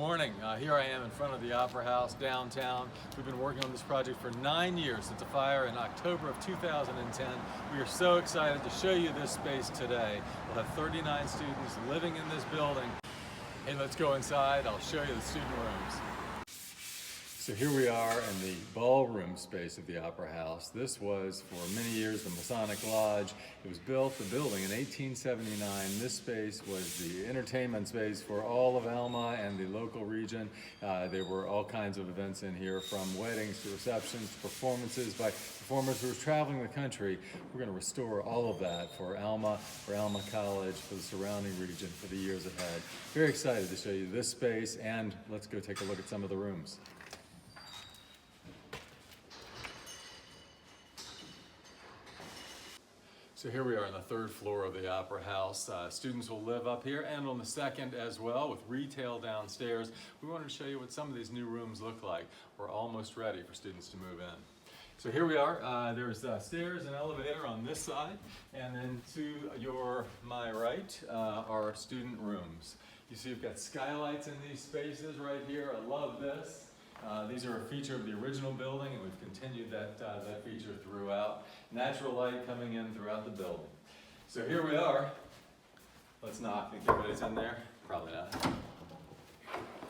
morning. Here I am in front of the Opera House downtown. We've been working on this project for 9 years since a fire in October of 2010. We are so excited to show you this space today. We'll have 39 students living in this building. Hey, let's go inside. I'll show you the student rooms. So here we are in the ballroom space of the Opera House. This was for many years the Masonic Lodge. It was built, the building, in 1879. This space was the entertainment space for all of Alma and the local region. There were all kinds of events in here, from weddings to receptions to performances by performers who were traveling the country. We're going to restore all of that for Alma College, for the surrounding region, for the years ahead. Very excited to show you this space, and let's go take a look at some of the rooms. So here we are on the third floor of the Opera House. Students will live up here and on the second as well, with retail downstairs. We wanted to show you what some of these new rooms look like. We're almost ready for students to move in. So here we are. There's stairs and elevator on this side, and then to my right are student rooms. You see we've got skylights in these spaces right here. I love this. These are a feature of the original building, and we've continued that feature throughout. Natural light coming in throughout the building. So here we are. Let's knock. Think anybody's in there? Probably not.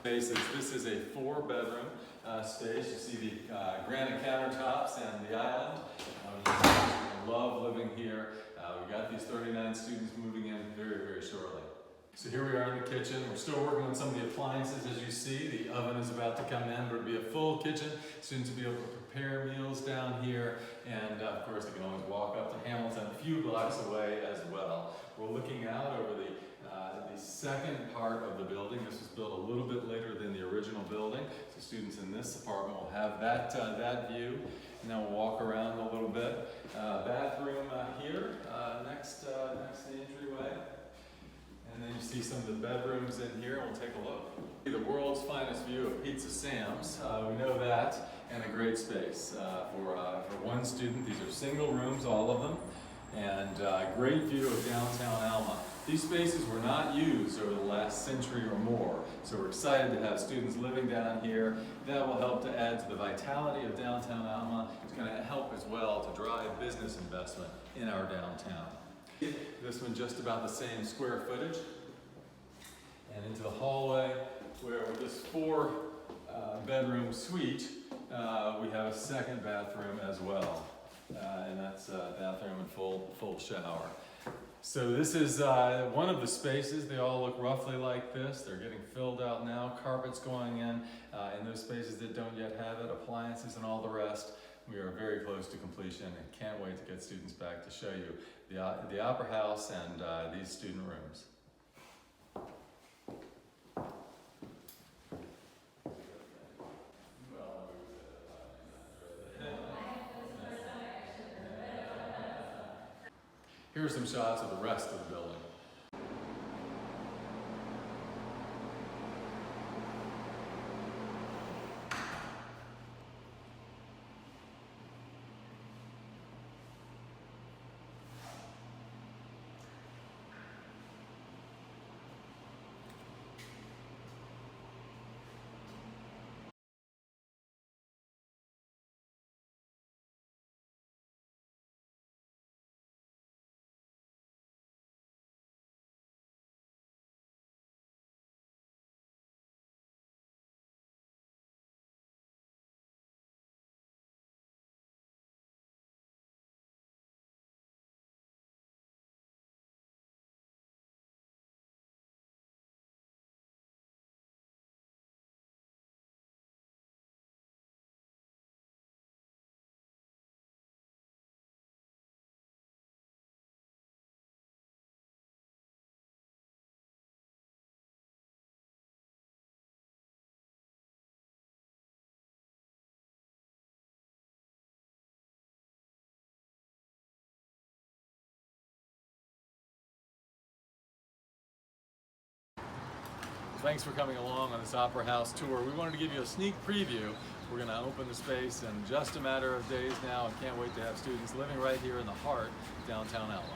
This is a 4-bedroom space. You see the granite countertops and the island. I love living here. We've got these 39 students moving in very, very shortly. So here we are in the kitchen. We're still working on some of the appliances. As you see, the oven is about to come in, but it'll be a full kitchen. Students will be able to prepare meals down here, and of course they can always walk up to Hamilton a few blocks away as well. We're looking out over the second part of the building. This was built a little bit later than the original building, so students in this apartment will have that view. And then we'll walk around a little bit. Bathroom here, next to the entryway. And then you see some of the bedrooms in here, and we'll take a look. The world's finest view of Pizza Sam's, we know that, and a great space for one student. These are single rooms, all of them, and great view of downtown Alma. These spaces were not used over the last century or more, so we're excited to have students living down here. That will help to add to the vitality of downtown Alma. It's going to help as well to drive business investment in our downtown. This one just about the same square footage. And into the hallway, where with this 4-bedroom suite, we have a second bathroom as well. And that's a bathroom and full shower. So this is one of the spaces. They all look roughly like this. They're getting filled out now. Carpets going in those spaces that don't yet have it, appliances and all the rest. We are very close to completion and can't wait to get students back to show you the Opera House and these student rooms. Here are some shots of the rest of the building. Thanks for coming along on this Opera House tour. We wanted to give you a sneak preview. We're going to open the space in just a matter of days now, and can't wait to have students living right here in the heart of downtown Alma.